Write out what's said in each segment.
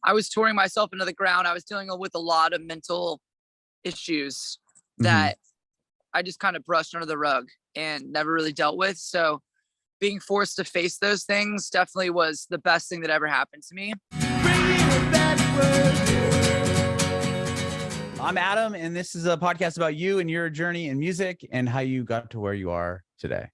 I was touring myself into the ground. I was dealing with a lot of mental issues that I just kind of brushed under the rug and never really dealt with. So being forced to face those things definitely was the best thing that ever happened to me. I'm Adam, and this is a podcast about you and your journey in music and how you got to where you are today.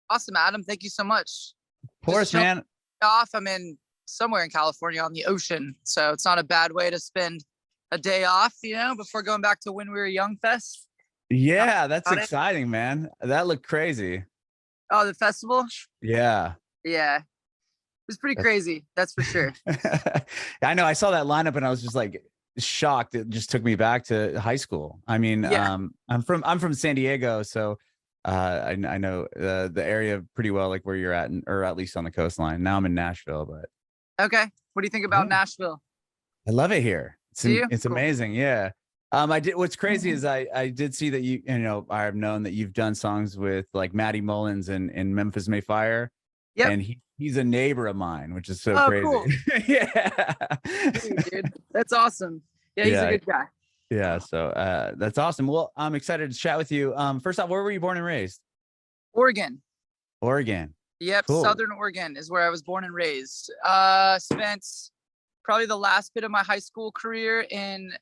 Awesome, Adam. Thank you so much. Of course, man. I'm in somewhere in California on the ocean, so it's not a bad way to spend a day off, before going back to When We Were Young Fest. Yeah, that's exciting, man. That looked crazy. Oh, the festival? Yeah. Yeah. It was pretty crazy, that's for sure. I know. I saw that lineup and I was just like shocked. It just took me back to high school. I mean, yeah. I'm from San Diego, so I know the area pretty well, like where you're at, or at least on the coastline. Now I'm in Nashville, but okay. What do you think about Nashville? I love it here. It's cool. Amazing. Yeah. What's crazy is I did see that I've known that you've done songs with like Matty Mullins and Memphis May Fire. Yep. And he's a neighbor of mine, which is so crazy. Cool. Yeah. Dude, that's awesome. Yeah, he's a good guy. Yeah. So that's awesome. Well, I'm excited to chat with you. First off, where were you born and raised? Oregon. Yep. Cool. Southern Oregon is where I was born and raised. Spent probably the last bit of my high school career in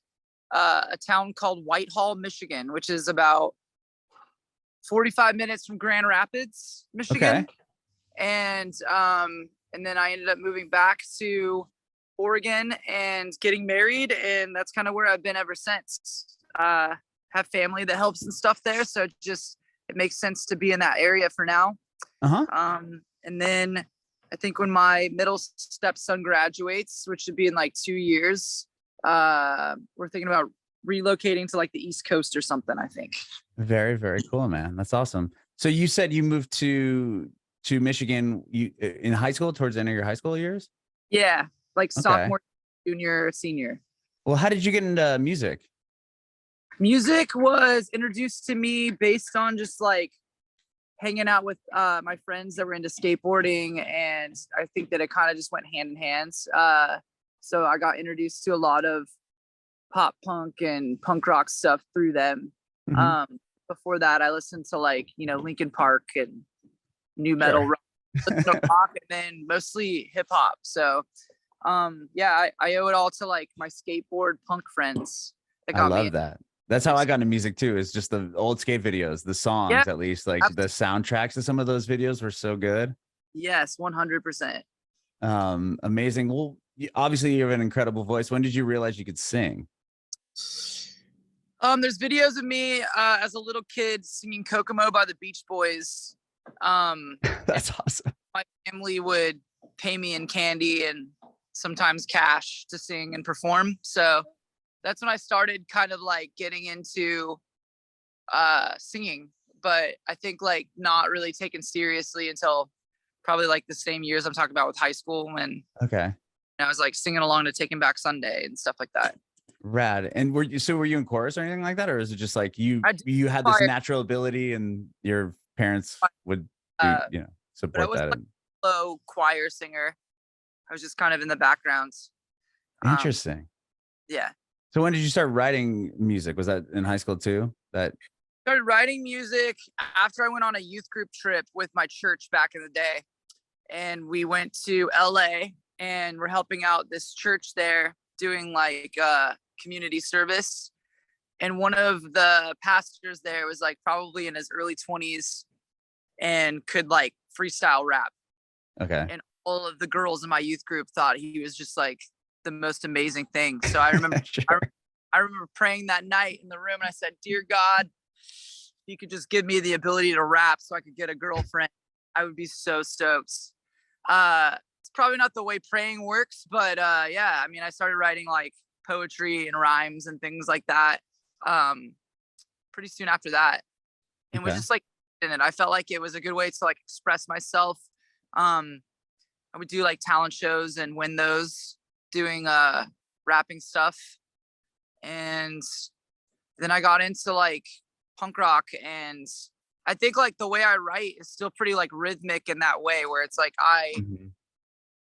a town called Whitehall, Michigan, which is about 45 minutes from Grand Rapids, Michigan. Okay. And then I ended up moving back to Oregon and getting married, and that's kind of where I've been ever since. Have family that helps and stuff there, so it makes sense to be in that area for now. And then I think when my middle stepson graduates, which should be in like 2 years, we're thinking about relocating to like the East Coast or something, I think. Very, very cool, man. That's awesome. So you said you moved to Michigan in high school, towards the end of your high school years? Yeah, like sophomore, junior, senior. Well, how did you get into music? Music was introduced to me based on just like hanging out with my friends that were into skateboarding, and I think that it kind of just went hand in hand. So I got introduced to a lot of pop punk and punk rock stuff through them. Before that, I listened to like, Linkin Park and new metal rock, and then mostly hip hop. So I owe it all to like my skateboard punk friends that got me. I love that. That's how I got into music too, is just the old skate videos, the songs, at least, like the soundtracks to some of those videos were so good. Yes, 100%. Amazing. Well, obviously you have an incredible voice. When did you realize you could sing? There's videos of me as a little kid singing Kokomo by the Beach Boys. That's awesome. My family would pay me in candy and sometimes cash to sing and perform. So that's when I started kind of like getting into singing, but I think like not really taken seriously until probably like the same years I'm talking about with high school, when I was like singing along to Taking Back Sunday and stuff like that. Rad. And were you in chorus or anything like that, or is it just like you had this natural ability and your parents would support that? Like a low choir singer. I was just kind of in the background. Interesting. Yeah. So when did you start writing music? Was that in high school too? Started writing music after I went on a youth group trip with my church back in the day. And we went to LA and we're helping out this church there doing like community service. And one of the pastors there was like probably in his early 20s and could like freestyle rap. Okay. And all of the girls in my youth group thought he was just like the most amazing thing. So I remember I remember praying that night in the room, and I said, "Dear God, if you could just give me the ability to rap so I could get a girlfriend, I would be so stoked." It's probably not the way praying works, but I mean, I started writing like poetry and rhymes and things like that pretty soon after that, and was just like in it. I felt like it was a good way to like express myself. I would do like talent shows and win those doing rapping stuff. And then I got into like punk rock, and I think like the way I write is still pretty like rhythmic in that way, where it's like I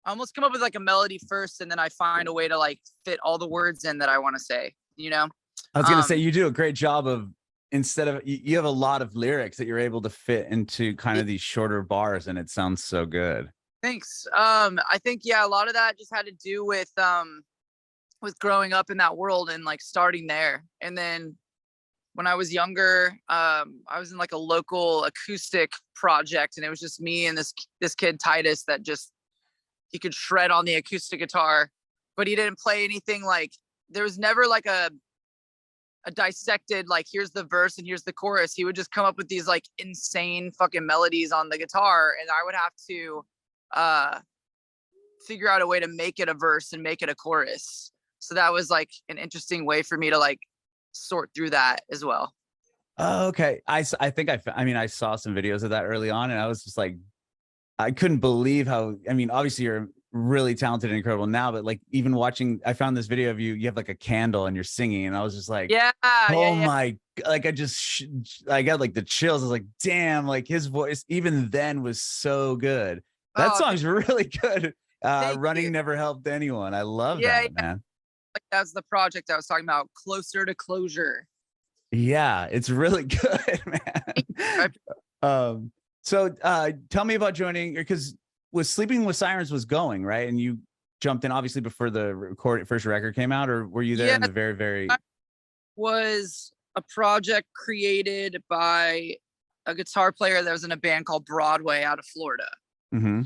I almost come up with like a melody first, and then I find a way to like fit all the words in that I want to say, you know? I was going to say, you do a great job of, instead of, you have a lot of lyrics that you're able to fit into kind of these shorter bars, and it sounds so good. Thanks. I think, yeah, a lot of that just had to do with growing up in that world and like starting there. And then when I was younger, I was in like a local acoustic project, and it was just me and this kid Titus that just, he could shred on the acoustic guitar, but he didn't play anything. Like there was never like a dissected, like here's the verse and here's the chorus. He would just come up with these like insane fucking melodies on the guitar, and I would have to figure out a way to make it a verse and make it a chorus. So that was like an interesting way for me to like sort through that as well. Oh, okay. I think I mean, I saw some videos of that early on, and I was just like, I couldn't believe how, I mean, obviously you're really talented and incredible now, but like even watching, I found this video of you have like a candle and you're singing, and I was just like, my, like I got like the chills. I was like, damn, like his voice even then was so good. That song's really good. Running Never Helped Anyone. I love that, man. Like that's the project I was talking about, Closer to Closure. Yeah, it's really good, man. So tell me about joining, because Sleeping with Sirens was going, right? And you jumped in obviously before the first record came out, or were you there in the very was a project created by a guitar player that was in a band called Broadway out of Florida. Mm-hmm.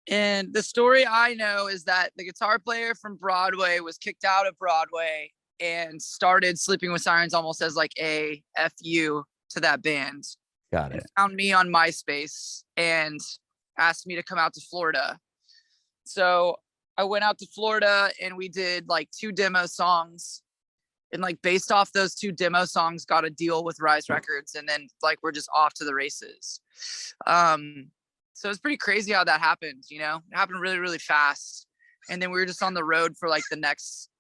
And the story I know is that the guitar player from Broadway was kicked out of Broadway and started Sleeping with Sirens almost as like a FU to that band. Got it. Found me on MySpace and asked me to come out to Florida. So I went out to Florida and we did like 2 demo songs, and like based off those 2 demo songs got a deal with Rise Records, and then like we're just off to the races. So it's pretty crazy how that happened, you know? It happened really, really fast. And then we were just on the road for like the next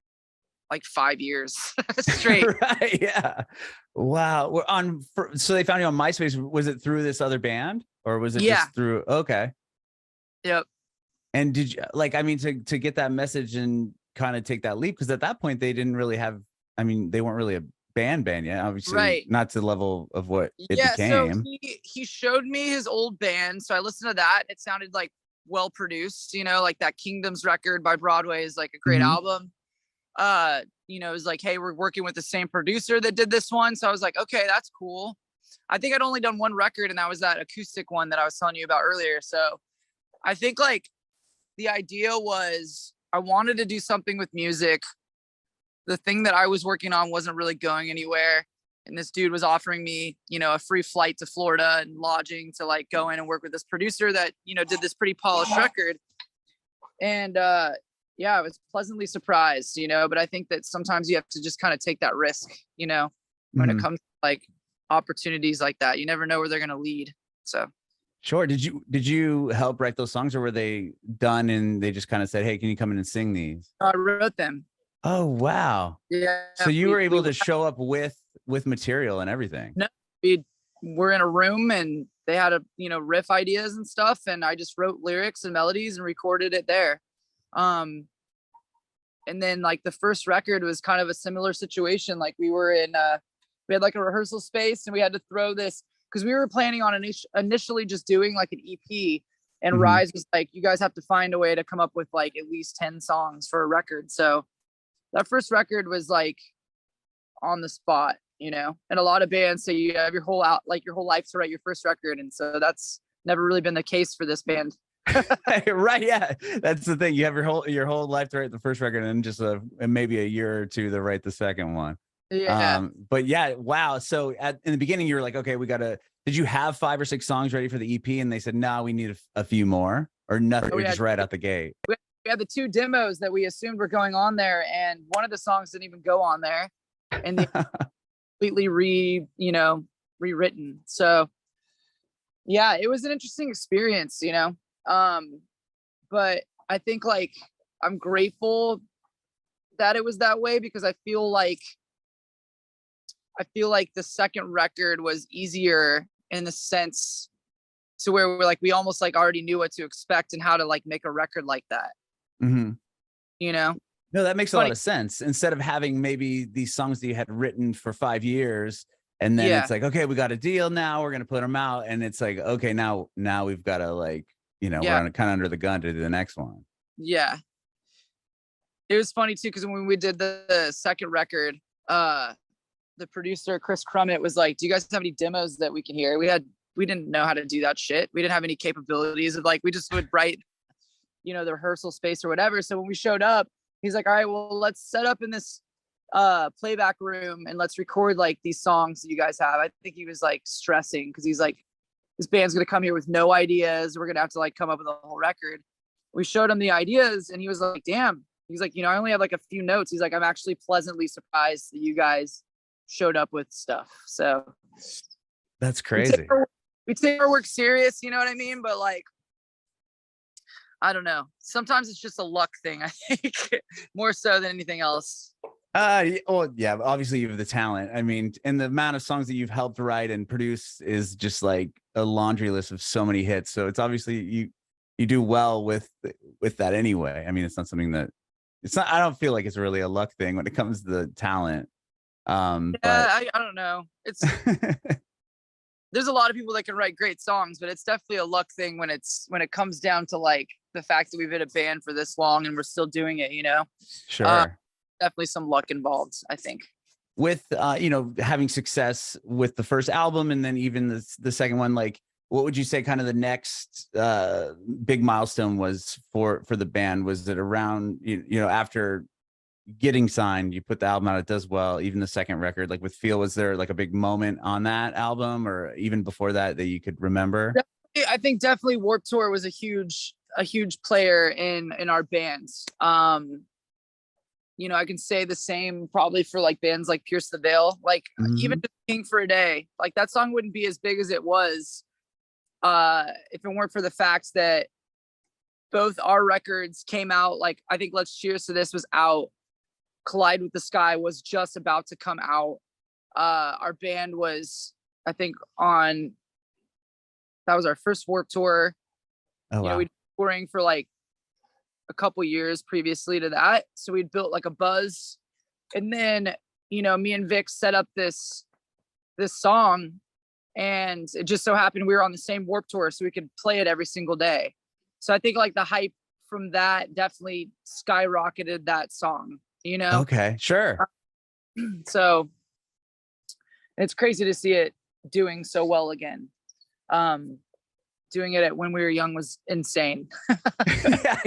like 5 years straight. Right, yeah. Wow. So they found you on MySpace. Was it through this other band, or was it just through? Okay. Yep. And did you, like, I mean, to get that message and kind of take that leap, because at that point they didn't really have, I mean, they weren't really a band yet, obviously, not to the level of what it became. So he showed me his old band, so I listened to that. It sounded like well produced, you know, like that Kingdoms record by Broadway is like a great album. You know, it was like, hey, we're working with the same producer that did this one. So I was like, okay, that's cool. I think I'd only done 1 record, and that was that acoustic one that I was telling you about earlier. So I think like the idea was I wanted to do something with music. The thing that I was working on wasn't really going anywhere. And this dude was offering me, you know, a free flight to Florida and lodging to like go in and work with this producer that, you know, did this pretty polished record. And I was pleasantly surprised, you know, but I think that sometimes you have to just kind of take that risk, you know, when it comes to like opportunities like that. You never know where they're going to lead. So. Sure. Did you help write those songs, or were they done and they just kind of said, hey, can you come in and sing these? I wrote them. Oh, wow. Yeah. So you were able to show up with material and everything. No, we were in a room and they had riff ideas and stuff. And I just wrote lyrics and melodies and recorded it there. And then like the first record was kind of a similar situation. Like we were we had like a rehearsal space, and we had to throw this, because we were planning on initially just doing like an EP, and Rise was like, you guys have to find a way to come up with like at least 10 songs for a record. So that first record was like on the spot, you know, and a lot of bands say you have your whole life to write your first record. And so that's never really been the case for this band. Right. Yeah. That's the thing. You have your whole life to write the first record, and just maybe a year or 2 to write the second one. Yeah. But yeah, wow. So in the beginning, you were like, okay, did you have 5 or 6 songs ready for the EP? And they said, no, we need a few more, or nothing. We're just right out the gate. We had the 2 demos that we assumed were going on there, and one of the songs didn't even go on there, and they completely rewritten. So yeah, it was an interesting experience, you know. But I think like I'm grateful that it was that way, because I feel like the second record was easier in the sense to where we're like, we almost like already knew what to expect and how to like make a record like that. Mm-hmm. You know? No, that makes a Funny. lot of sense. Instead of having maybe these songs that you had written for 5 years, and then Yeah. it's like, okay, we got a deal now, we're gonna put them out, and it's like, okay, now we've got to like, you know, Yeah. we're kind of under the gun to do the next one. Yeah. It was funny too, because when we did the second record, the producer Chris Crummett was like, "Do you guys have any demos that we can hear?" We didn't know how to do that shit. We didn't have any capabilities of like, we just would write, you know, the rehearsal space or whatever. So when we showed up, he's like, "All right, well, let's set up in this playback room and let's record like these songs that you guys have." I think he was like stressing because he's like, this band's gonna come here with no ideas. We're gonna have to like come up with a whole record. We showed him the ideas and he was like, "Damn." He's like, "You know, I only have like a few notes." He's like, "I'm actually pleasantly surprised that you guys showed up with stuff." So that's crazy. We take our work serious, you know what I mean? But like, I don't know. Sometimes it's just a luck thing, I think, more so than anything else. Well, yeah, obviously you have the talent. I mean, and the amount of songs that you've helped write and produce is just like a laundry list of so many hits. So it's obviously you do well with that anyway. I mean, it's not something that I don't feel like it's really a luck thing when it comes to the talent. Yeah, but I don't know. It's there's a lot of people that can write great songs, but it's definitely a luck thing when it comes down to like the fact that we've been a band for this long and we're still doing it, you know? Sure. Definitely some luck involved, I think. With you know, having success with the first album and then even the second one, like what would you say kind of the next big milestone was for the band? Was it around you know, after getting signed, you put the album out, it does well, even the second record, like with Feel, was there like a big moment on that album or even before that you could remember? I think definitely Warped Tour was a huge player in our bands. You know, I can say the same probably for like bands like Pierce the Veil, like even King for a Day, like that song wouldn't be as big as it was if it weren't for the fact that both our records came out. Like I think Let's Cheers to This was out, Collide with the Sky was just about to come out. Our band was, I think, that was our first Warped Tour. Oh, wow. You know, we were touring for like a couple years previously to that, so we'd built like a buzz, and then, you know, me and Vic set up this song, and it just so happened we were on the same Warped Tour, so we could play it every single day. So I think like the hype from that definitely skyrocketed that song, you know? Okay, sure. So it's crazy to see it doing so well again. Doing it when we were young was insane.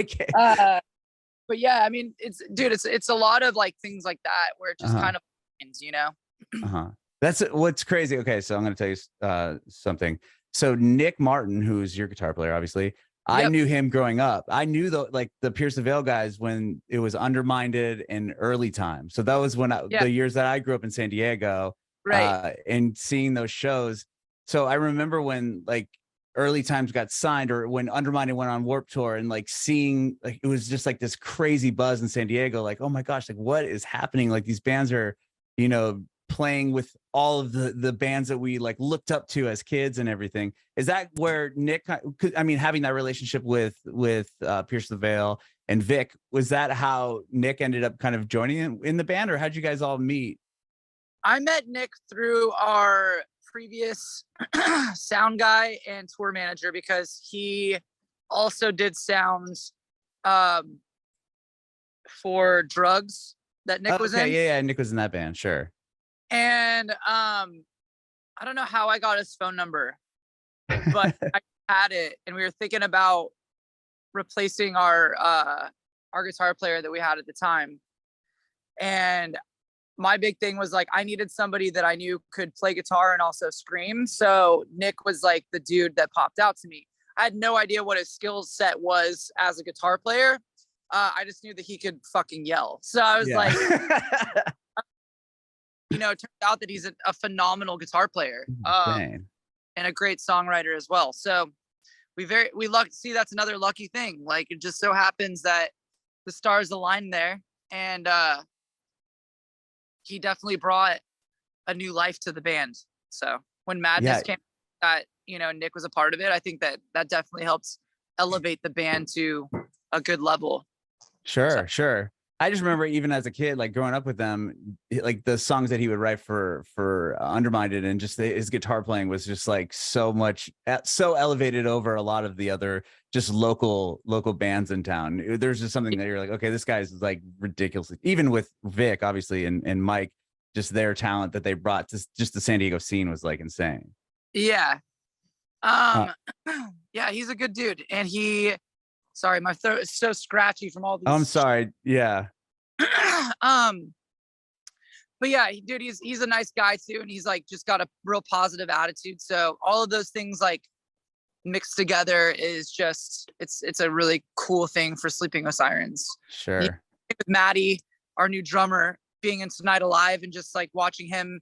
Okay. But yeah, I mean, it's a lot of like things like that where it just kind of ends, you know? That's what's crazy. Okay, so I'm going to tell you something. So Nick Martin, who's your guitar player, obviously, I knew him growing up. I knew the Pierce the Veil guys when it was Undermined and Early Time. So that was when the years that I grew up in San Diego, right? And seeing those shows. So I remember when like Early Times got signed, or when Undermined went on Warped Tour, and like seeing like it was just like this crazy buzz in San Diego. Like, oh my gosh, like what is happening? Like these bands are, you know, playing with all of the bands that we like looked up to as kids and everything. Is that where Nick, I mean, having that relationship with Pierce the Veil and Vic, was that how Nick ended up kind of joining in the band, or how'd you guys all meet? I met Nick through our previous sound guy and tour manager, because he also did sounds for Drugs that Nick was in. Yeah, Nick was in that band, sure. And I don't know how I got his phone number, but I had it, and we were thinking about replacing our guitar player that we had at the time. And my big thing was like, I needed somebody that I knew could play guitar and also scream. So Nick was like the dude that popped out to me. I had no idea what his skill set was as a guitar player. I just knew that he could fucking yell. So I was like, you know, it turned out that he's a phenomenal guitar player and a great songwriter as well. So we see that's another lucky thing. Like it just so happens that the stars aligned there, and he definitely brought a new life to the band. So when Madness came, that you know, Nick was a part of it, I think that definitely helps elevate the band to a good level. Sure, sure. I just remember even as a kid, like growing up with them, like the songs that he would write for Undermined, and just his guitar playing was just like so elevated over a lot of the other just local bands in town. There's just something that you're like, okay, this guy's like ridiculously, even with Vic, obviously, and Mike, just their talent that they brought to just the San Diego scene was like insane. Yeah. Yeah, he's a good dude. And sorry, my throat is so scratchy from all these. I'm sorry. Yeah. But yeah, dude, he's a nice guy too, and he's like just got a real positive attitude. So all of those things like mixed together is just it's a really cool thing for Sleeping with Sirens. Sure. With Maddie, our new drummer, being in Tonight Alive and just like watching him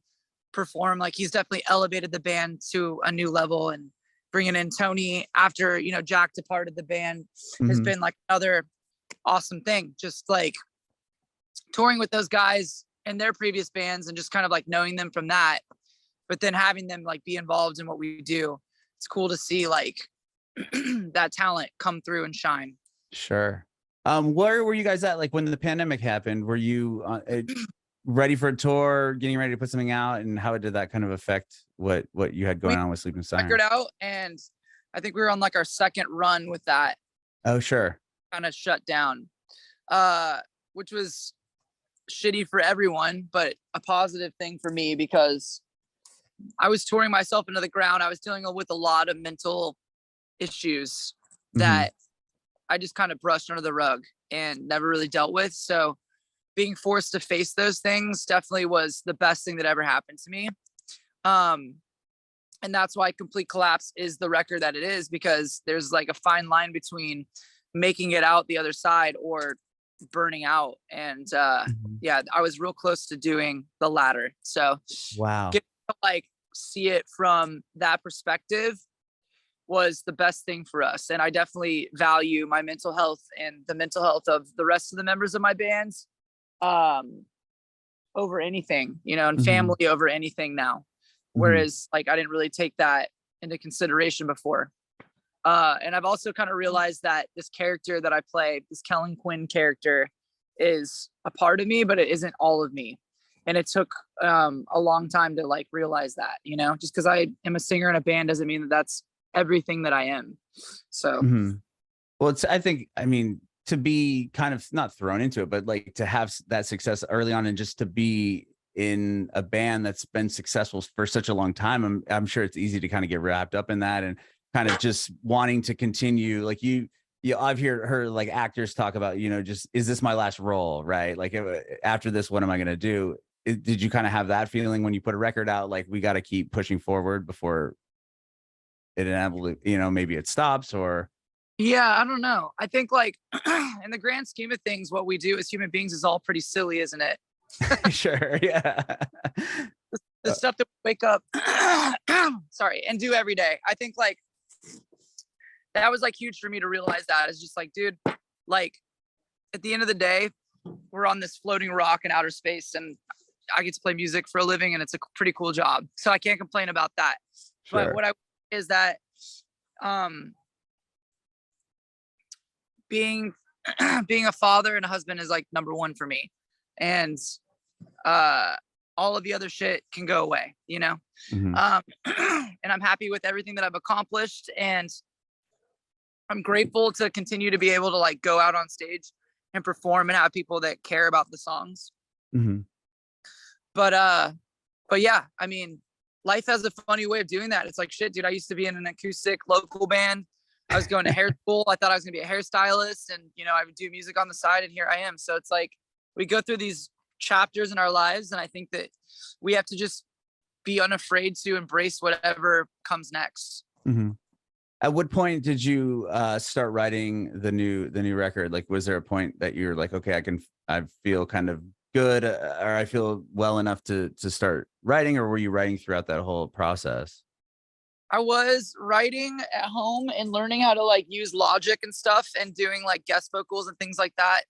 perform, like he's definitely elevated the band to a new level. And bringing in Tony after, you know, Jack departed the band has been like another awesome thing. Just like touring with those guys and their previous bands and just kind of like knowing them from that, but then having them like be involved in what we do. It's cool to see like that talent come through and shine. Sure. Where were you guys at like when the pandemic happened? Were you ready for a tour, getting ready to put something out, and how did that kind of affect what you had going on with Sleeping Sirens? Figured out, and I think we were on like our second run with that. Oh, sure. Kind of shut down, which was shitty for everyone, but a positive thing for me because I was touring myself into the ground. I was dealing with a lot of mental issues that I just kind of brushed under the rug and never really dealt with. So being forced to face those things definitely was the best thing that ever happened to me. And that's why Complete Collapse is the record that it is, because there's like a fine line between making it out the other side or burning out. And yeah, I was real close to doing the latter. So wow, like see it from that perspective was the best thing for us. And I definitely value my mental health and the mental health of the rest of the members of my bands over anything, you know, and family over anything now. Whereas like I didn't really take that into consideration before. And I've also kind of realized that this character that I play, this Kellin Quinn character, is a part of me, but it isn't all of me. And it took a long time to like realize that, you know, just because I am a singer in a band doesn't mean that that's everything that I am. So well, I mean, to be kind of not thrown into it, but like to have that success early on and just to be in a band that's been successful for such a long time, I'm sure it's easy to kind of get wrapped up in that and kind of just wanting to continue. Like I've heard like actors talk about, you know, just, is this my last role? Right. Like after this, what am I going to do? Did you kind of have that feeling when you put a record out? Like we got to keep pushing forward before it inevitably, you know, maybe it stops or. Yeah, I don't know. I think like in the grand scheme of things, what we do as human beings is all pretty silly, isn't it? Sure. Yeah. The stuff that we wake up, sorry, and do every day. I think like that was like huge for me to realize that. It's just like, dude, like at the end of the day, we're on this floating rock in outer space and I get to play music for a living and it's a pretty cool job. So I can't complain about that. Sure. But what I is that being a father and a husband is like number one for me. And all of the other shit can go away, you know? And I'm happy with everything that I've accomplished. And I'm grateful to continue to be able to like go out on stage and perform and have people that care about the songs. But yeah, I mean, life has a funny way of doing that. It's like, shit, dude, I used to be in an acoustic local band. I was going to hair school. I thought I was gonna be a hairstylist and, you know, I would do music on the side and here I am. So it's like, we go through these chapters in our lives. And I think that we have to just be unafraid to embrace whatever comes next. At what point did you start writing the new record? Like, was there a point that you're like, okay, I feel kind of good or I feel well enough to start writing, or were you writing throughout that whole process? I was writing at home and learning how to like use Logic and stuff and doing like guest vocals and things like that.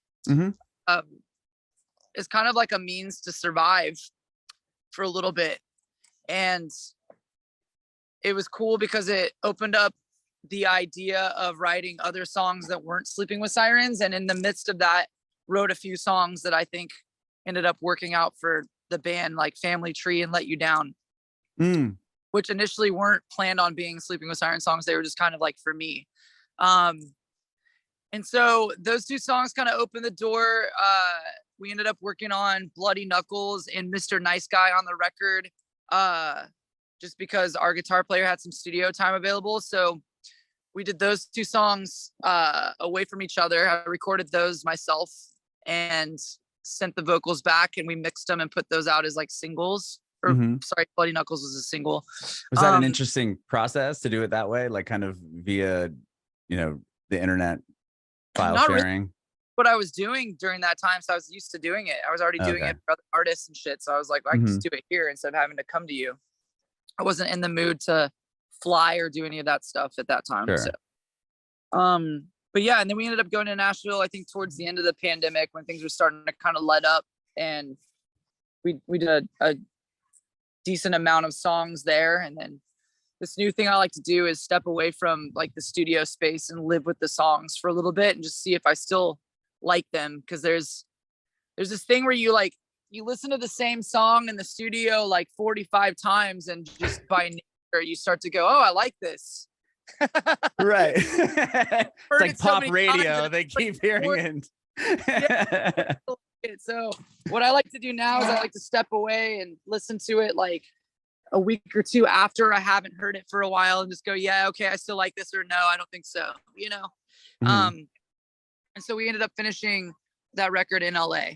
It's kind of like a means to survive for a little bit. And it was cool because it opened up the idea of writing other songs that weren't Sleeping with Sirens. And in the midst of that, wrote a few songs that I think ended up working out for the band, like Family Tree and Let You Down, which initially weren't planned on being Sleeping with Sirens songs. They were just kind of like for me. And so those two songs kind of opened the door. We ended up working on Bloody Knuckles and Mr. Nice Guy on the record, just because our guitar player had some studio time available. So we did those two songs away from each other. I recorded those myself and sent the vocals back, and we mixed them and put those out as like singles. Or sorry, Bloody Knuckles was a single. Was that an interesting process to do it that way, like kind of via, the internet file sharing? Really what I was doing during that time, so I was used to doing it. I was already doing it for other artists and shit. So I was like, well, I can just do it here instead of having to come to you. I wasn't in the mood to fly or do any of that stuff at that time. Sure. So, but yeah, and then we ended up going to Nashville, I think towards the end of the pandemic when things were starting to kind of let up, and we did a decent amount of songs there. And then this new thing I like to do is step away from like the studio space and live with the songs for a little bit and just see if I still like them. Cause there's this thing where you listen to the same song in the studio like 45 times and just by nature you start to go, oh, I like this. Right. It's like pop radio. They keep hearing it. So what I like to do now is I like to step away and listen to it like a week or two after I haven't heard it for a while and just go, yeah, okay, I still like this, or no, I don't think so, and so we ended up finishing that record in LA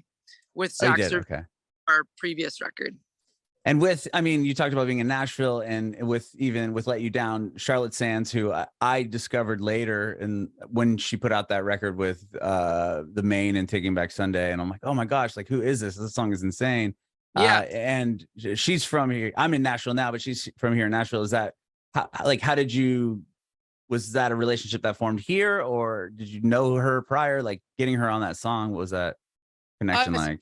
with Saxer, our previous record. And you talked about being in Nashville, and with Let You Down, Charlotte Sands, who I discovered later, and when she put out that record with The Main and Taking Back Sunday, and I'm like, oh my gosh, like, who is this? This song is insane. Yeah. And she's from here. I'm in Nashville now, but she's from here in Nashville. Is that was that a relationship that formed here, or did you know her prior? Like, getting her on that song, what was that connection like?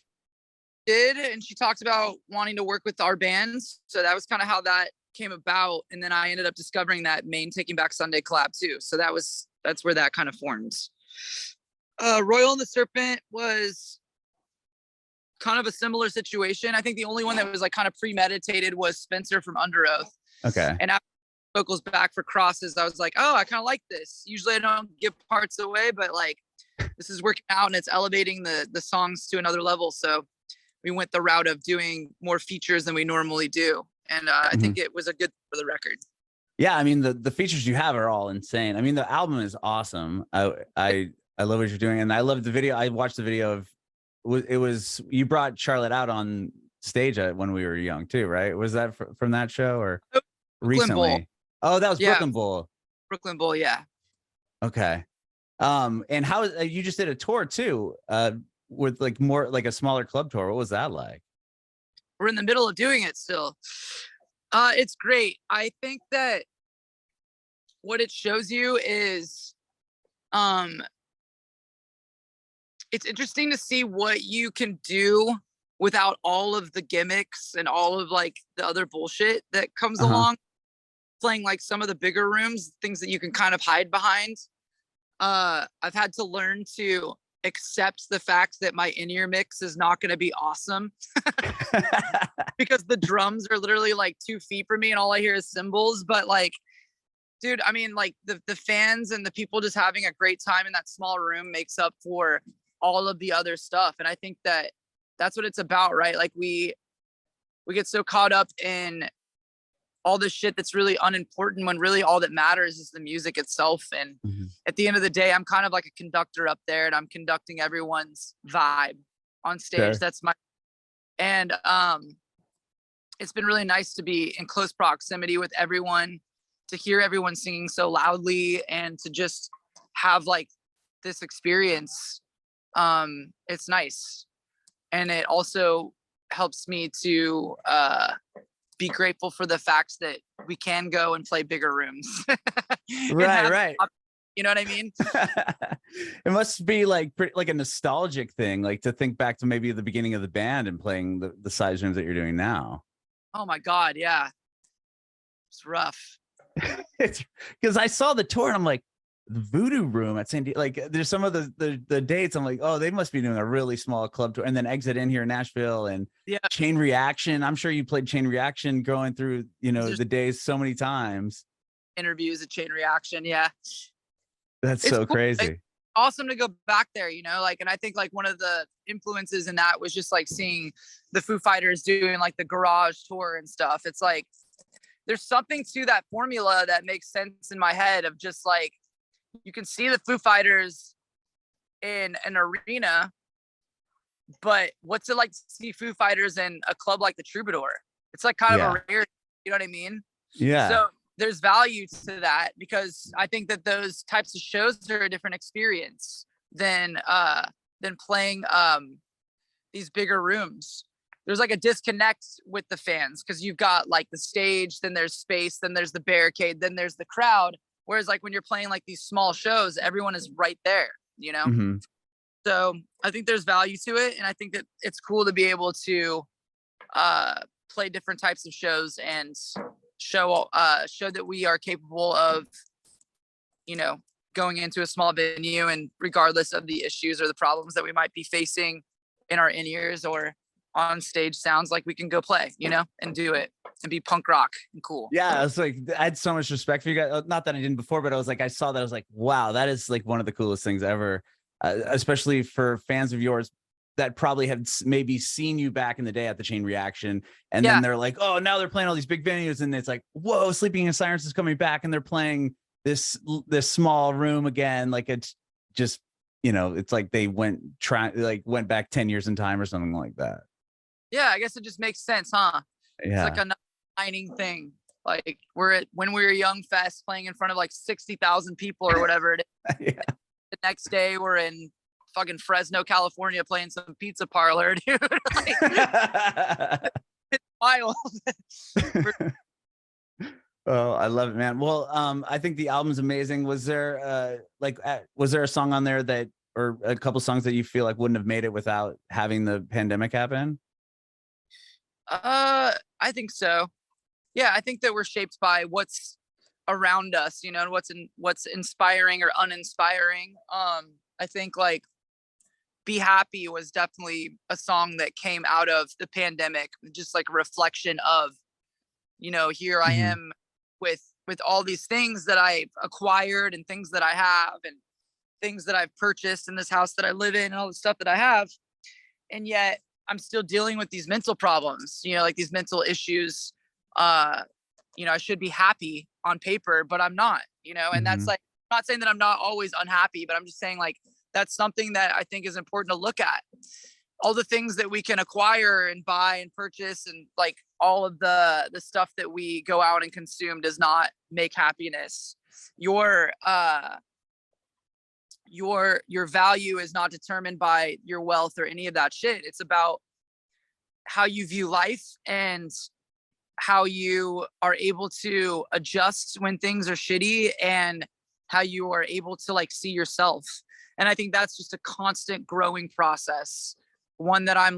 Did, and she talked about wanting to work with our bands, so that was kind of how that came about. And then I ended up discovering that Main Taking Back Sunday collab too, so that's where that kind of formed. Royal The Serpent was kind of a similar situation. I think the only one that was like kind of premeditated was Spencer from Underoath. Okay. And after vocals back for Crosses, I was like, oh, I kind of like this. Usually I don't give parts away, but like this is working out and it's elevating the songs to another level. So we went the route of doing more features than we normally do. And I think it was a good for the record. Yeah, I mean, the features you have are all insane. I mean, the album is awesome. I love what you're doing. And I love the video. I watched the video of, you brought Charlotte out on stage when we were young too, right? Was that from that show or recently? Bowl. Oh, that was Brooklyn Bowl. Brooklyn Bowl, yeah. Okay. And how you just did a tour too, with like more like a smaller club tour. What was that like? We're in the middle of doing it still. It's great. I think that what it shows you is it's interesting to see what you can do without all of the gimmicks and all of like the other bullshit that comes along playing like some of the bigger rooms, things that you can kind of hide behind. I've had to learn to accept the fact that my in-ear mix is not going to be awesome because the drums are literally like 2 feet from me and all I hear is cymbals. But like, dude, I mean, like the fans and the people just having a great time in that small room makes up for all of the other stuff. And I think that that's what it's about, right? Like we get so caught up in all this shit that's really unimportant when really all that matters is the music itself. And at the end of the day, I'm kind of like a conductor up there and I'm conducting everyone's vibe on stage. Sure. That's my, and it's been really nice to be in close proximity with everyone, to hear everyone singing so loudly and to just have like this experience. It's nice. And it also helps me to be grateful for the fact that we can go and play bigger rooms. Right. You know what I mean? It must be like a nostalgic thing, like to think back to maybe the beginning of the band and playing the size rooms that you're doing now. Oh my God, yeah. It's rough. It's because I saw the tour and I'm like, the Voodoo Room at San Diego. Like, there's some of the dates. I'm like, oh, they must be doing a really small club tour, and then Exit In here in Nashville and Yeah, Chain Reaction. I'm sure you played Chain Reaction going through, there's the days so many times. interviews at Chain Reaction. Yeah, That's it's so cool. crazy. Awesome to go back there, like, and I think like one of the influences in that was just like seeing the Foo Fighters doing like the garage tour and stuff. It's like there's something to that formula that makes sense in my head of just like you can see the Foo Fighters in an arena, but what's it like to see Foo Fighters in a club like the Troubadour? It's like kind of a rare, you know what I mean? Yeah. So there's value to that because I think that those types of shows are a different experience than playing these bigger rooms. There's like a disconnect with the fans because you've got like the stage, then there's space, then there's the barricade, then there's the crowd. Whereas like when you're playing like these small shows, everyone is right there, Mm-hmm. So I think there's value to it. And I think that it's cool to be able to play different types of shows and show that we are capable of, going into a small venue and regardless of the issues or the problems that we might be facing in our in-ears or on stage sounds like we can go play, and do it and be punk rock and cool. Yeah, I was like, I had so much respect for you guys. Not that I didn't before, but I was like, I saw that. I was like, wow, that is like one of the coolest things ever, especially for fans of yours that probably have maybe seen you back in the day at the Chain Reaction. And then they're like, oh, now they're playing all these big venues. And it's like, whoa, Sleeping in Sirens is coming back. And they're playing this small room again. Like it's just, it's like they went back 10 years in time or something like that. Yeah, I guess it just makes sense, huh? Yeah. It's like a mining thing. Like we're at When We Were Young Fest playing in front of like 60,000 people or whatever it is. Yeah. The next day we're in fucking Fresno, California playing some pizza parlor, dude. Like, it's wild. Oh, I love it, man. Well, I think the album's amazing. Was there a song on there that, or a couple songs that you feel like wouldn't have made it without having the pandemic happen? I think so. Yeah, I think that we're shaped by what's around us, and what's inspiring or uninspiring. I think like Be Happy was definitely a song that came out of the pandemic, just like a reflection of, here I am with all these things that I've acquired and things that I have and things that I've purchased in this house that I live in and all the stuff that I have. And yet I'm still dealing with these mental problems, like these mental issues. I should be happy on paper, but I'm not, and that's like, I'm not saying that I'm not always unhappy, but I'm just saying like, that's something that I think is important to look at. All the things that we can acquire and buy and purchase and like all of the stuff that we go out and consume does not make happiness. Your value is not determined by your wealth or any of that shit. It's about how you view life and how you are able to adjust when things are shitty and how you are able to like see yourself. And I think that's just a constant growing process. One that I'm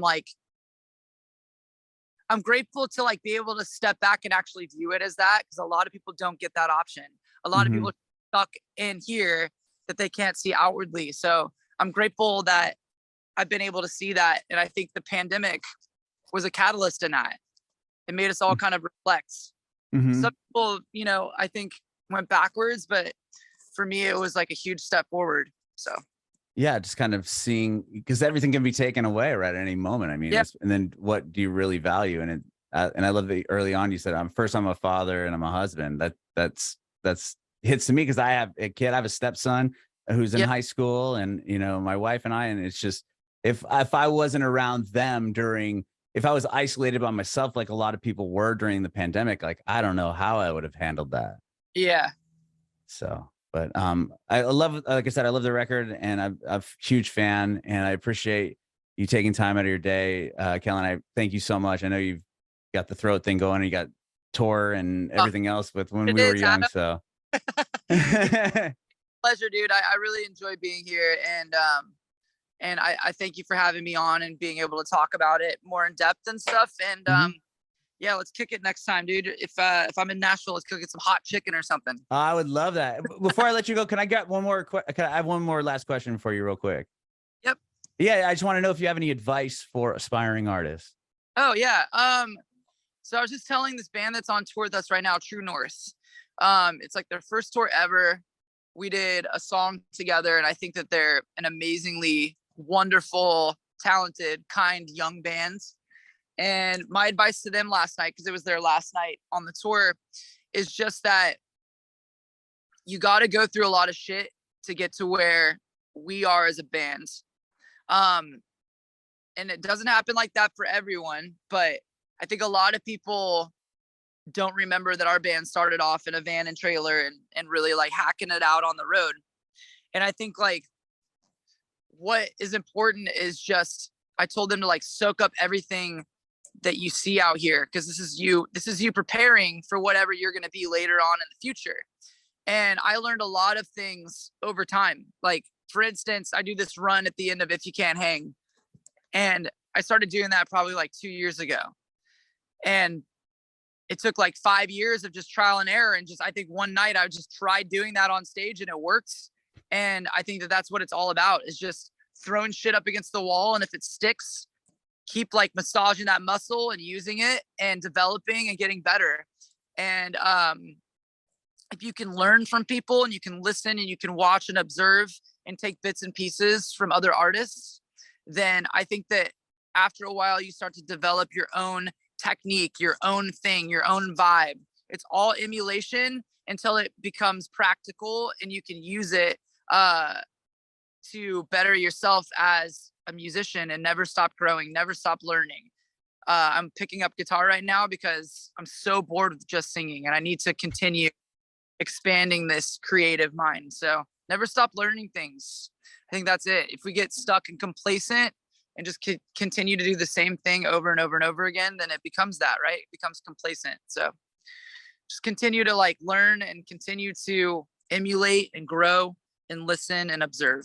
grateful to like be able to step back and actually view it as that, because a lot of people don't get that option. A lot of people are stuck in here that they can't see outwardly. So I'm grateful that I've been able to see that. And I think the pandemic was a catalyst in that. It made us all kind of reflect. Some people, I think went backwards, but for me, it was like a huge step forward. So yeah, just kind of seeing, because everything can be taken away right at any moment. I mean, and then what do you really value? And I love that early on you said, I'm a father and I'm a husband. That's hits to me because I have a kid. I have a stepson who's in high school, and my wife and I. And it's just if I wasn't around them if I was isolated by myself, like a lot of people were during the pandemic, like I don't know how I would have handled that. Yeah. So. But I love, like I said, I love the record, and I'm a huge fan, and I appreciate you taking time out of your day, Kellin. I thank you so much. I know you've got the throat thing going, and you got tour and everything else with When We Were Young. So pleasure, dude. I really enjoy being here, and I thank you for having me on and being able to talk about it more in depth and stuff. And Yeah, let's kick it next time, dude. If I'm in Nashville, let's go get some hot chicken or something. I would love that. Before I let you go, can I get one more? Can I have one more last question for you, real quick? Yep. Yeah, I just want to know if you have any advice for aspiring artists. Oh yeah. So I was just telling this band that's on tour with us right now, True North. It's like their first tour ever. We did a song together, and I think that they're an amazingly wonderful, talented, kind young band. And my advice to them last night, because it was their last night on the tour, is just that you got to go through a lot of shit to get to where we are as a band. And it doesn't happen like that for everyone, but I think a lot of people don't remember that our band started off in a van and trailer and really like hacking it out on the road. And I think like what is important is just, I told them to like soak up everything that you see out here, because this is you preparing for whatever you're going to be later on in the future. And I learned a lot of things over time. Like, for instance, I do this run at the end of If You Can't Hang, and I started doing that probably like 2 years ago. And it took like 5 years of just trial and error. And just, I think one night I just tried doing that on stage and it worked. And I think that that's what it's all about, is just throwing shit up against the wall. And if it sticks, keep like massaging that muscle and using it and developing and getting better. And if you can learn from people and you can listen and you can watch and observe and take bits and pieces from other artists, then I think that after a while you start to develop your own technique, your own thing, your own vibe. It's all emulation until it becomes practical and you can use it to better yourself as a musician and never stop growing, never stop learning. I'm picking up guitar right now because I'm so bored with just singing and I need to continue expanding this creative mind. So never stop learning things. I think that's it. If we get stuck and complacent and just continue to do the same thing over and over and over again, then it becomes that, right? It becomes complacent. So just continue to like learn and continue to emulate and grow and listen and observe.